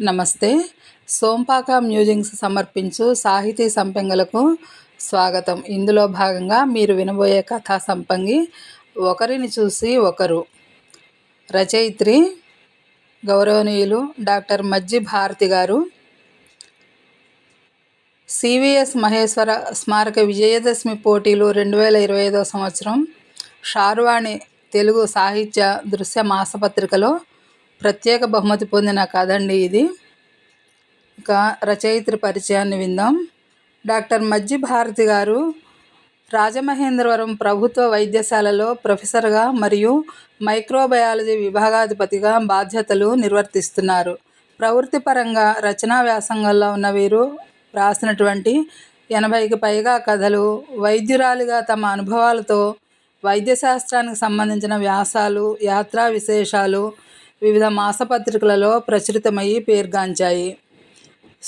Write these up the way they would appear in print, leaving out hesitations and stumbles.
నమస్తే. సోంపాక మ్యూజింగ్స్ సమర్పించు సాహితీ సంపంగులకు స్వాగతం. ఇందులో భాగంగా మీరు వినబోయే కథా సంపంగి ఒకరిని చూసి ఒకరు. రచయిత్రి గౌరవనీయులు డాక్టర్ మజ్జి భారతి గారు. సివిఎస్ మహేశ్వర స్మారక విజయదశమి పోటీలు 2025 సంవత్సరం షార్వాణి తెలుగు సాహిత్య దృశ్య మాసపత్రికలో ప్రత్యేక బహుమతి పొందిన కథ అండి ఇది. ఇక రచయిత్రి పరిచయాన్ని విందాం. డాక్టర్ మజ్జి భారతి గారు రాజమహేంద్రవరం ప్రభుత్వ వైద్యశాలలో ప్రొఫెసర్గా మరియు మైక్రోబయాలజీ విభాగాధిపతిగా బాధ్యతలు నిర్వర్తిస్తున్నారు. ప్రవృత్తిపరంగా రచనా వ్యాసంగంలో ఉన్న వీరు రాసినటువంటి 80కి పైగా కథలు, వైద్యురాలిగా తమ అనుభవాలతో వైద్యశాస్త్రానికి సంబంధించిన వ్యాసాలు, యాత్రా విశేషాలు వివిధ మాసపత్రికలలో ప్రచురితమయ్యి పేర్గాంచాయి.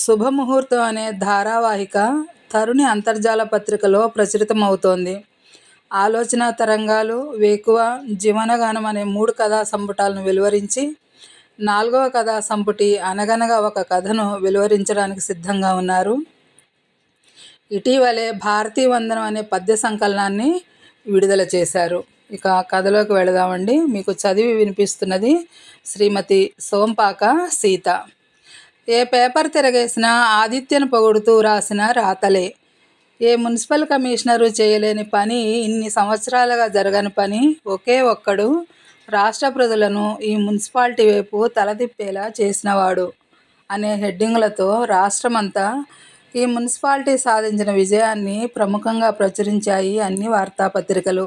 శుభముహూర్తం అనే ధారావాహిక తరుణి అంతర్జాల పత్రికలో ప్రచురితమవుతోంది. ఆలోచన తరంగాలు, వేకువ, జీవనగానం అనే 3 కథా సంపుటాలను వెలువరించి 4వ కథా సంపుటి అనగనగా ఒక కథను వెలువరించడానికి సిద్ధంగా ఉన్నారు. ఇటీవలే భారతీ వందనం అనే పద్య సంకలనాన్ని విడుదల చేశారు. ఇక కథలోకి వెళదామండి. మీకు చదివి వినిపిస్తున్నది శ్రీమతి సోంపాక సీత. ఏ పేపర్ తిరగేసినా ఆదిత్యను పొగుడుతూ రాసిన రాతలే. ఏ మున్సిపల్ కమిషనరు చేయలేని పని, ఇన్ని సంవత్సరాలుగా జరగని పని ఒకే ఒక్కడు రాష్ట్ర ప్రజలను ఈ మున్సిపాలిటీ వైపు తలతిప్పేలా చేసినవాడు అనే హెడ్డింగులతో రాష్ట్రమంతా ఈ మున్సిపాలిటీ సాధించిన విజయాన్ని ప్రముఖంగా ప్రచురించాయి అన్ని వార్తాపత్రికలు.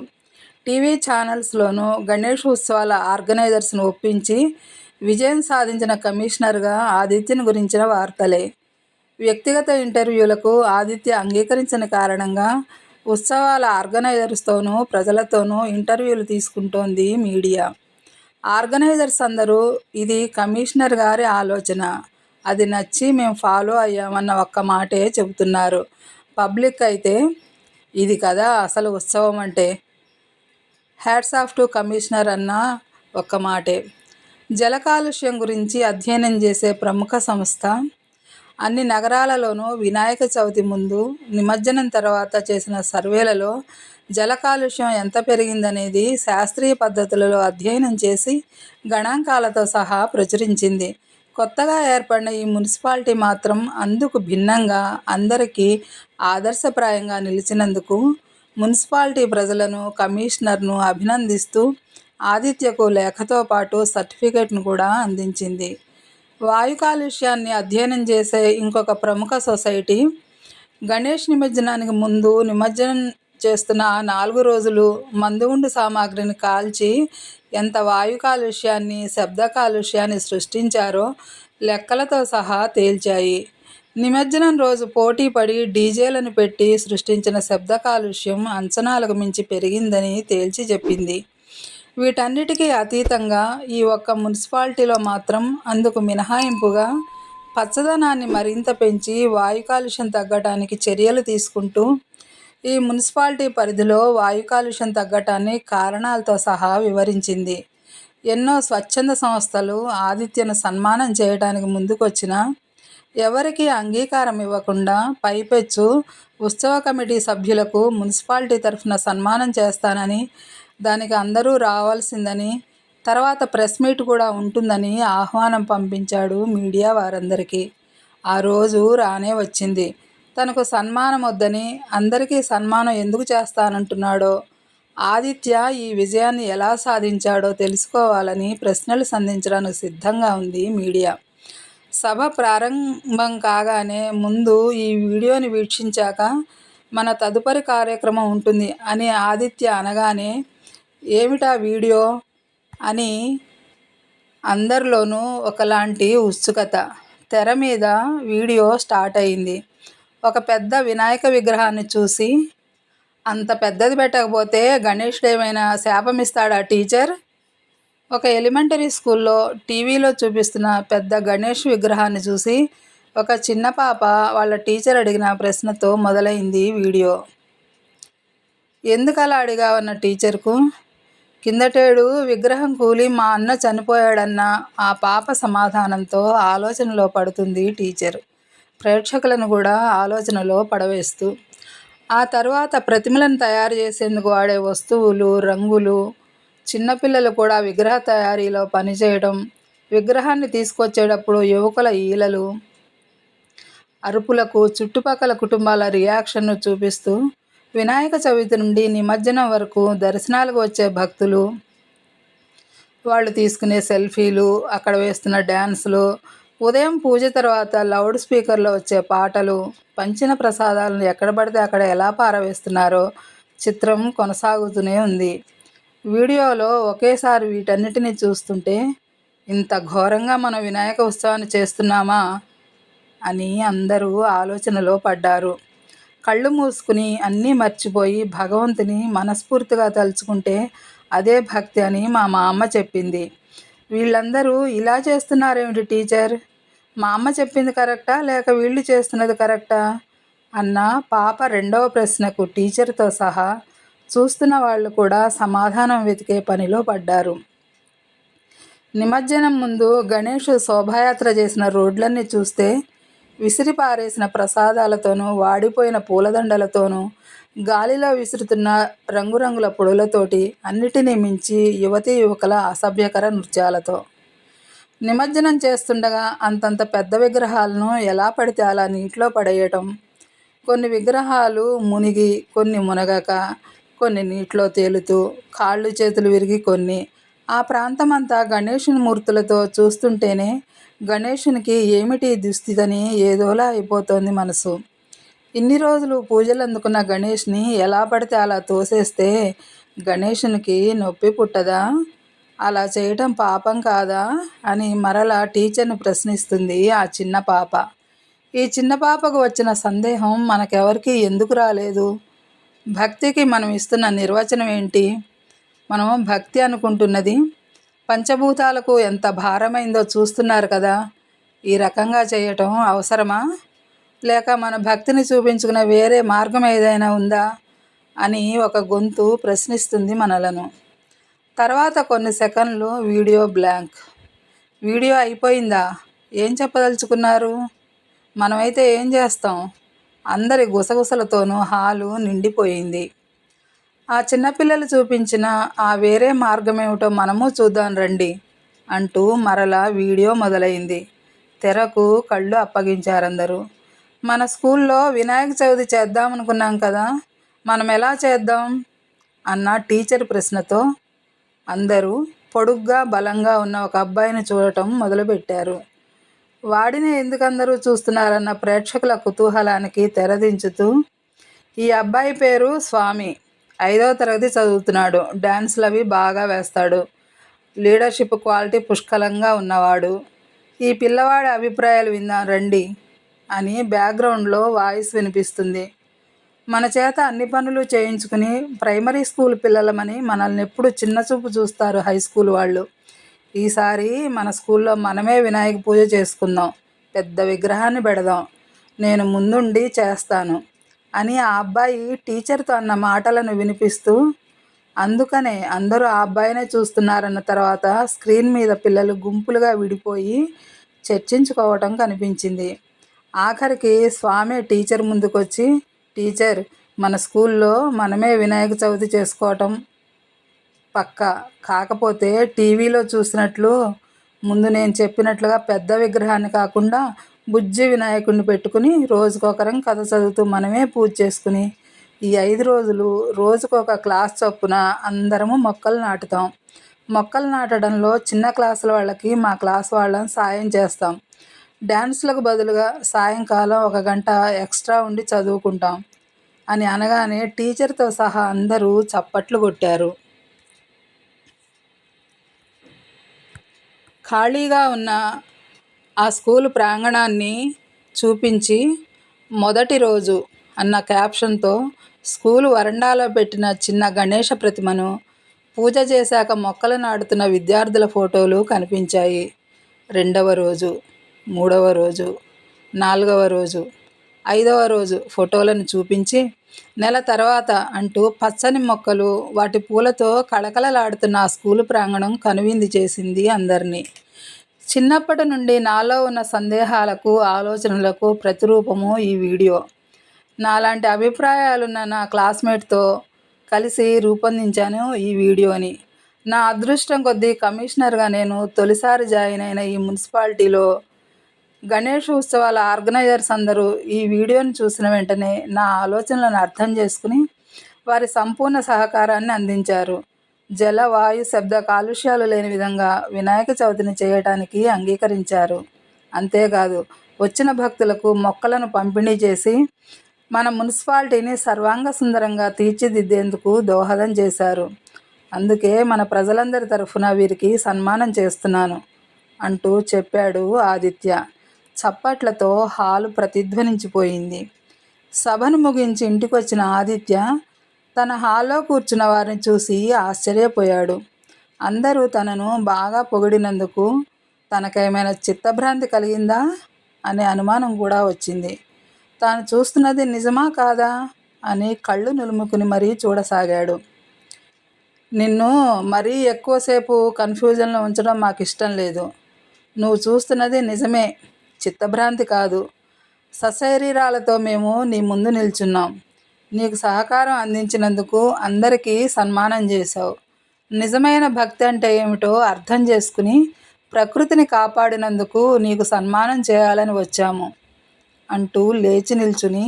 టీవీ ఛానల్స్లోనూ గణేష్ ఉత్సవాల ఆర్గనైజర్స్ను ఒప్పించి విజయం సాధించిన కమిషనర్గా ఆదిత్యను గురించిన వార్తలే. వ్యక్తిగత ఇంటర్వ్యూలకు ఆదిత్య అంగీకరించిన కారణంగా ఉత్సవాల ఆర్గనైజర్స్తోనూ ప్రజలతోనూ ఇంటర్వ్యూలు తీసుకుంటోంది మీడియా. ఆర్గనైజర్స్ అందరూ ఇది కమిషనర్ గారి ఆలోచన, అది నచ్చి మేము ఫాలో అయ్యామన్న ఒక్క మాటే చెబుతున్నారు. పబ్లిక్ అయితే ఇది కదా అసలు ఉత్సవం అంటే, హ్యాట్స్ ఆఫ్ టు కమిషనర్ అన్న ఒక్క మాటే. జల కాలుష్యం గురించి అధ్యయనం చేసే ప్రముఖ సంస్థ అన్ని నగరాలలోనూ వినాయక చవితి ముందు, నిమజ్జనం తర్వాత చేసిన సర్వేలలో జల కాలుష్యం ఎంత పెరిగిందనేది శాస్త్రీయ పద్ధతులలో అధ్యయనం చేసి గణాంకాలతో సహా ప్రచురించింది. కొత్తగా ఏర్పడిన ఈ మున్సిపాలిటీ మాత్రం అందుకు భిన్నంగా అందరికీ ఆదర్శప్రాయంగా నిలిచినందుకు మున్సిపాలిటీ ప్రజలను, కమిషనర్ను అభినందిస్తూ ఆదిత్యకు లేఖతో పాటు సర్టిఫికెట్ను కూడా అందించింది. వాయు కాలుష్యాన్ని అధ్యయనం చేసే ఇంకొక ప్రముఖ సొసైటీ గణేష్ నిమజ్జనానికి ముందు, నిమజ్జనం చేస్తున్న 4 రోజులు మందుగుండు సామాగ్రిని కాల్చి ఎంత వాయు కాలుష్యాన్ని, శబ్ద కాలుష్యాన్ని సృష్టించారో లెక్కలతో సహా తేల్చాయి. నిమజ్జనం రోజు పోటీ పడి డీజేలను పెట్టి సృష్టించిన శబ్ద కాలుష్యం అంచనాలకు మించి పెరిగిందని తేల్చి చెప్పింది. వీటన్నిటికీ అతీతంగా ఈ ఒక్క మున్సిపాలిటీలో మాత్రం అందుకు మినహాయింపుగా పచ్చదనాన్ని మరింత పెంచి వాయు కాలుష్యం తగ్గటానికి చర్యలు తీసుకుంటూ ఈ మున్సిపాలిటీ పరిధిలో వాయు కాలుష్యం తగ్గటాన్ని కారణాలతో సహా వివరించింది. ఎన్నో స్వచ్ఛంద సంస్థలు ఆదిత్యను సన్మానం చేయడానికి ముందుకొచ్చినా ఎవరికీ అంగీకారం ఇవ్వకుండా పైపెచ్చు ఉత్సవ కమిటీ సభ్యులకు మున్సిపాలిటీ తరఫున సన్మానం చేస్తానని, దానికి అందరూ రావాల్సిందని, తర్వాత ప్రెస్ మీట్ కూడా ఉంటుందని ఆహ్వానం పంపించాడు మీడియా వారందరికీ. ఆ రోజు రానే వచ్చింది. తనకు సన్మానం వద్దని, అందరికీ సన్మానం ఎందుకు చేస్తానంటున్నాడో, ఆదిత్య ఈ విజయాన్ని ఎలా సాధించాడో తెలుసుకోవాలని ప్రశ్నలు సంధించడానికి సిద్ధంగా ఉంది మీడియా. సభ ప్రారంభం కాగానే ముందు ఈ వీడియోని వీక్షించాక మన తదుపరి కార్యక్రమం ఉంటుంది అని ఆదిత్య అనగానే ఏమిటా వీడియో అని అందరిలోనూ ఒకలాంటి ఉత్సుకత. తెర మీద వీడియో స్టార్ట్ అయింది. ఒక పెద్ద వినాయక విగ్రహాన్ని చూసి, అంత పెద్దది పెట్టకపోతే గణేశుడేమైనా శాపమిస్తాడా టీచర్? ఒక ఎలిమెంటరీ స్కూల్లో టీవీలో చూపిస్తున్న పెద్ద గణేష్ విగ్రహాన్ని చూసి ఒక చిన్న పాప వాళ్ళ టీచర్ అడిగిన ప్రశ్నతో మొదలైంది వీడియో. ఎందుకలా అడిగావన్న టీచర్కు కిందటేడు విగ్రహం కూలి మా అన్న చనిపోయాడన్న ఆ పాప సమాధానంతో ఆలోచనలో పడుతుంది టీచర్, ప్రేక్షకులను కూడా ఆలోచనలో పడవేస్తూ. ఆ తరువాత ప్రతిమలను తయారు చేసేందుకు వాడే వస్తువులు, రంగులు, చిన్నపిల్లలు కూడా విగ్రహ తయారీలో పనిచేయడం, విగ్రహాన్ని తీసుకొచ్చేటప్పుడు యువకుల ఈలలు, అరుపులకు చుట్టుపక్కల కుటుంబాల రియాక్షన్ను చూపిస్తూ వినాయక చవితి నుండి నిమజ్జనం వరకు దర్శనాలకు వచ్చే భక్తులు, వాళ్ళు తీసుకునే సెల్ఫీలు, అక్కడ వేస్తున్న డ్యాన్సులు, ఉదయం పూజ తర్వాత లౌడ్ స్పీకర్లో వచ్చే పాటలు, పంచిన ప్రసాదాలను ఎక్కడ పడితే అక్కడ ఎలా పారవేస్తున్నారో చిత్రం కొనసాగుతూనే ఉంది. వీడియోలో ఒకేసారి వీటన్నిటిని చూస్తుంటే ఇంత ఘోరంగా మనం వినాయక ఉత్సవాన్ని చేస్తున్నామా అని అందరూ ఆలోచనలో పడ్డారు. కళ్ళు మూసుకుని అన్నీ మర్చిపోయి భగవంతుని మనస్ఫూర్తిగా తలుచుకుంటే అదే భక్తి అని మా అమ్మ చెప్పింది. వీళ్ళందరూ ఇలా చేస్తున్నారేమిటి టీచర్, మా అమ్మ చెప్పింది కరెక్టా లేక వీళ్ళు చేస్తున్నది కరెక్టా అన్న పాప రెండవ ప్రశ్నకు టీచర్తో సహా చూస్తున్న వాళ్ళు కూడా సమాధానం వెతికే పనిలో పడ్డారు. నిమజ్జనం ముందు గణేష్ శోభాయాత్ర చేసిన రోడ్లన్నీ చూస్తే విసిరి పారేసిన ప్రసాదాలతోనూ, వాడిపోయిన పూలదండలతోనూ, గాలిలో విసురుతున్న రంగురంగుల పొడులతోటి, అన్నిటినీ మించి యువతీ యువకుల అసభ్యకర నృత్యాలతో. నిమజ్జనం చేస్తుండగా అంతంత పెద్ద విగ్రహాలను ఎలా పడితే అలా నీటిలో పడేయటం, కొన్ని విగ్రహాలు మునిగి, కొన్ని మునగక, కొన్ని నీటిలో తేలుతూ, కాళ్ళు చేతులు విరిగి కొన్ని. ఆ ప్రాంతమంతా గణేశుని మూర్తులతో చూస్తుంటేనే గణేశునికి ఏమిటి దుస్థితని ఏదోలా అయిపోతోంది మనసు. ఇన్ని రోజులు పూజలు అందుకున్న గణేష్ని ఎలా పడితే అలా తోసేస్తే గణేశునికి నొప్పి పుట్టదా, అలా చేయటం పాపం కాదా అని మరలా టీచర్ని ప్రశ్నిస్తుంది ఆ చిన్న పాప. ఈ చిన్న పాపకు వచ్చిన సందేహం మనకెవరికి ఎందుకు రాలేదు? భక్తికి మనం ఇస్తున్న నిర్వచనం ఏంటి? మనము భక్తి అనుకుంటున్నది పంచభూతాలకు ఎంత భారమైందో చూస్తున్నారు కదా. ఈ రకంగా చేయటం అవసరమా, లేక మన భక్తిని చూపించుకునే వేరే మార్గం ఏదైనా ఉందా అని ఒక గొంతు ప్రశ్నిస్తుంది మనలను. తర్వాత కొన్ని సెకండ్లు వీడియో బ్లాంక్. వీడియో అయిపోయిందా, ఏం చెప్పదలుచుకున్నారు? మనమైతే ఏం చేస్తాం? అందరి గుసగుసలతోనూ హాలు నిండిపోయింది. ఆ చిన్నపిల్లలు చూపించిన ఆ వేరే మార్గమేమిటో మనము చూద్దాం రండి అంటూ మరలా వీడియో మొదలైంది. తెరకు కళ్ళు అప్పగించారందరూ. మన స్కూల్లో వినాయక చవితి చేద్దామనుకున్నాం కదా, మనం ఎలా చేద్దాం అన్న టీచర్ ప్రశ్నతో అందరూ పొడుగ్గా బలంగా ఉన్న ఒక అబ్బాయిని చూడటం మొదలుపెట్టారు. వాడిని ఎందుకందరూ చూస్తున్నారన్న ప్రేక్షకుల కుతూహలానికి తెరదించుతూ, ఈ అబ్బాయి పేరు స్వామి, 5వ తరగతి చదువుతున్నాడు, డ్యాన్సులు అవి బాగా వేస్తాడు, లీడర్షిప్ క్వాలిటీ పుష్కలంగా ఉన్నవాడు, ఈ పిల్లవాడి అభిప్రాయాలు విందాం రండి అని బ్యాక్గ్రౌండ్లో వాయిస్ వినిపిస్తుంది. మన చేత అన్ని పనులు చేయించుకుని ప్రైమరీ స్కూల్ పిల్లలమని మనల్ని ఎప్పుడు చిన్నచూపు చూస్తారు హై స్కూల్ వాళ్ళు. ఈసారి మన స్కూల్లో మనమే వినాయక పూజ చేసుకుందాం, పెద్ద విగ్రహాన్ని పెడదాం, నేను ముందుండి చేస్తాను అని ఆ అబ్బాయి టీచర్తో అన్న మాటలను వినిపిస్తూ, అందుకనే అందరూ ఆ అబ్బాయినే చూస్తున్నారన్న తర్వాత స్క్రీన్ మీద పిల్లలు గుంపులుగా విడిపోయి చర్చించుకోవటం కనిపించింది. ఆఖరికి స్వామి టీచర్ ముందుకొచ్చి, టీచర్, మన స్కూల్లో మనమే వినాయక చవితి చేసుకోవటం పక్కా, కాకపోతే టీవీలో చూసినట్లు ముందు నేను చెప్పినట్లుగా పెద్ద విగ్రహాన్ని కాకుండా బుజ్జి వినాయకుడిని పెట్టుకుని రోజుకొకరం కథ చదువుతూ మనమే పూజ చేసుకుని ఈ 5 రోజులు రోజుకొక క్లాస్ చొప్పున అందరము మొక్కలు నాటుతాం. మొక్కలు నాటడంలో చిన్న క్లాసుల వాళ్ళకి మా క్లాస్ వాళ్ళని సాయం చేస్తాం. డ్యాన్సులకు బదులుగా సాయంకాలం 1 గంట ఎక్స్ట్రా ఉండి చదువుకుంటాం అని అనగానే టీచర్తో సహా అందరూ చప్పట్లు కొట్టారు. ఖాళీగా ఉన్న ఆ స్కూలు ప్రాంగణాన్ని చూపించి మొదటి రోజు అన్న క్యాప్షన్తో స్కూలు వరండాలో పెట్టిన చిన్న గణేష ప్రతిమను, పూజ చేశాక మొక్కలు నాటుతున్న విద్యార్థుల ఫోటోలు కనిపించాయి. 2వ రోజు, 3వ రోజు, 4వ రోజు 5వ రోజు ఫోటోలను చూపించి నెల తర్వాత అంటూ పచ్చని మొక్కలు వాటి పూలతో కళకళలాడుతున్న ఆ స్కూలు ప్రాంగణం కనువిందు చేసింది అందరినీ. చిన్నప్పటి నుండి నాలో ఉన్న సందేహాలకు, ఆలోచనలకు ప్రతిరూపము ఈ వీడియో. నాలాంటి అభిప్రాయాలున్న నా క్లాస్మేట్తో కలిసి రూపొందించాను ఈ వీడియోని. నా అదృష్టం కొద్దీ కమిషనర్గా నేను తొలిసారి జాయిన్ అయిన ఈ మున్సిపాలిటీలో గణేష్ ఉత్సవాల ఆర్గనైజర్స్ అందరూ ఈ వీడియోని చూసిన వెంటనే నా ఆలోచనలను అర్థం చేసుకుని వారి సంపూర్ణ సహకారాన్ని అందించారు. జల, వాయు, శబ్ద కాలుష్యాలు లేని విధంగా వినాయక చవితిని చేయటానికి అంగీకరించారు. అంతేకాదు వచ్చిన భక్తులకు మొక్కలను పంపిణీ చేసి మన మున్సిపాలిటీని సర్వాంగ సుందరంగా తీర్చిదిద్దేందుకు దోహదం చేశారు. అందుకే మన ప్రజలందరి తరఫున వీరికి సన్మానం చేస్తున్నాను అంటూ చెప్పాడు ఆదిత్య. చప్పట్లతో హాలు ప్రతిధ్వనించిపోయింది. సభను ముగించి ఇంటికొచ్చిన ఆదిత్య తన హాల్లో కూర్చున్న వారిని చూసి ఆశ్చర్యపోయాడు. అందరూ తనను బాగా పొగిడినందుకు తనకేమైనా చిత్తభ్రాంతి కలిగిందా అనే అనుమానం కూడా వచ్చింది. తాను చూస్తున్నది నిజమా కాదా అని కళ్ళు నులుముకుని మరీ చూడసాగాడు. నిన్ను మరీ ఎక్కువసేపు కన్ఫ్యూజన్లో ఉంచడం మాకు ఇష్టం లేదు. నువ్వు చూస్తున్నది నిజమే, చిత్తభ్రాంతి కాదు. సశరీరాలతో మేము నీ ముందు నిల్చున్నాం. నీకు సహకారం అందించినందుకు అందరికీ సన్మానం చేశావు. నిజమైన భక్తి అంటే ఏమిటో అర్థం చేసుకుని ప్రకృతిని కాపాడినందుకు నీకు సన్మానం చేయాలని వచ్చాము అంటూ లేచి నిల్చుని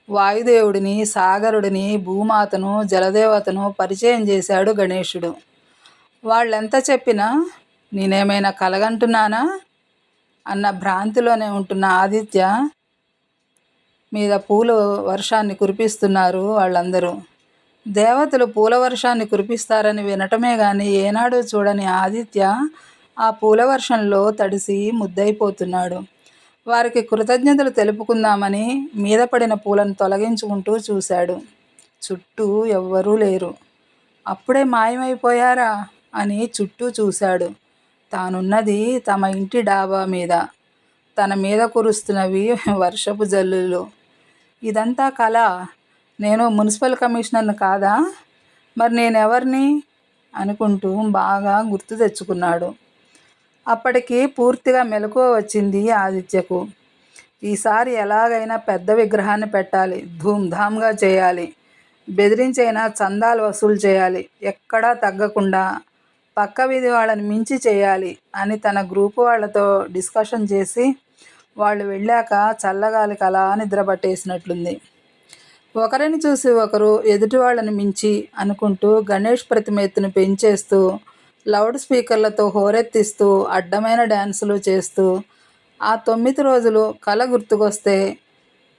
వాయుదేవుడిని, సాగరుడిని, భూమాతను, జలదేవతను పరిచయం చేశాడు గణేశుడు. వాళ్ళెంత చెప్పినా నేనేమైనా కలగంటున్నానా అన్న భ్రాంతిలోనే ఉంటున్న ఆదిత్య మీద పూల వర్షాన్ని కురిపిస్తున్నారు వాళ్ళందరూ. దేవతలు పూల వర్షాన్ని కురిపిస్తారని వినటమే కానీ ఏనాడూ చూడని ఆదిత్య ఆ పూల వర్షంలో తడిసి ముద్దయిపోతున్నాడు. వారికి కృతజ్ఞతలు తెలుపుకుందామని మీద పడిన పూలను తొలగించుకుంటూ చూశాడు. చుట్టూ ఎవ్వరూ లేరు. అప్పుడే మాయమైపోయారా అని చుట్టూ చూశాడు. తానున్నది తమ ఇంటి డాబా మీద. తన మీద కురుస్తున్నవి వర్షపు జల్లులు. ఇదంతా కళ. నేను మున్సిపల్ కమిషనర్ను కాదా? మరి నేనెవరిని అనుకుంటూ బాగా గుర్తు తెచ్చుకున్నాడు. అప్పటికి పూర్తిగా మెలకువ వచ్చింది ఆదిత్యకు. ఈసారి ఎలాగైనా పెద్ద విగ్రహాన్ని పెట్టాలి, ధూమ్ధామ్గా చేయాలి, బెదిరించైనా చందాలు వసూలు చేయాలి, ఎక్కడా తగ్గకుండా పక్క వీధి వాళ్ళని మించి చేయాలి అని తన గ్రూపు వాళ్ళతో డిస్కషన్ చేసి వాళ్ళు వెళ్ళాక చల్లగాలికి అలా నిద్రపట్టేసినట్లుంది. ఒకరిని చూసి ఒకరు ఎదుటి వాళ్ళని మించి అనుకుంటూ గణేష్ ప్రతిమ ఎత్తును పెంచేస్తూ లౌడ్ స్పీకర్లతో హోరెత్తిస్తూ అడ్డమైన డ్యాన్సులు చేస్తూ ఆ 9 రోజులు కళ గుర్తుకొస్తే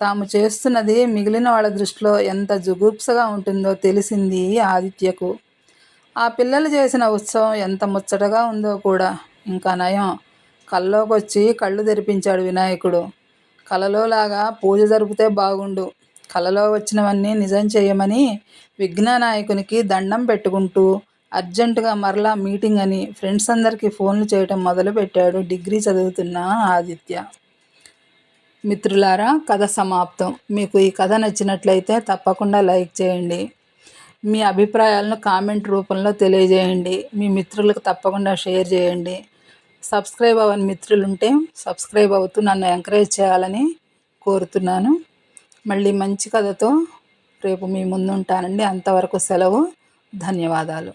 తాము చేస్తున్నది మిగిలిన వాళ్ళ దృష్టిలో ఎంత జుగుప్సగా ఉంటుందో తెలిసింది ఆదిత్యకు. ఆ పిల్లలు చేసిన ఉత్సవం ఎంత ముచ్చటగా ఉందో కూడా. ఇంకా నయం, కల్లోకొచ్చి కళ్ళు తెరిపించాడు వినాయకుడు. కలలోలాగా పూజ జరిపితే బాగుండు, కలలో వచ్చినవన్నీ నిజం చేయమని విఘ్ననాయకునికి దండం పెట్టుకుంటూ అర్జెంటుగా మరలా మీటింగ్ అని ఫ్రెండ్స్ అందరికీ ఫోన్లు చేయటం మొదలుపెట్టాడు డిగ్రీ చదువుతున్న ఆదిత్య. మిత్రులారా, కథ సమాప్తం. మీకు ఈ కథ నచ్చినట్లయితే తప్పకుండా లైక్ చేయండి. మీ అభిప్రాయాలను కామెంట్ రూపంలో తెలియజేయండి. మీ మిత్రులకు తప్పకుండా షేర్ చేయండి. సబ్స్క్రైబ్ అవ్వని మిత్రులుంటే సబ్స్క్రైబ్ అవుతూ నన్ను ఎంకరేజ్ చేయాలని కోరుతున్నాను. మళ్ళీ మంచి కథతో రేపు మీ ముందుంటానండి. అంతవరకు సెలవు. ధన్యవాదాలు.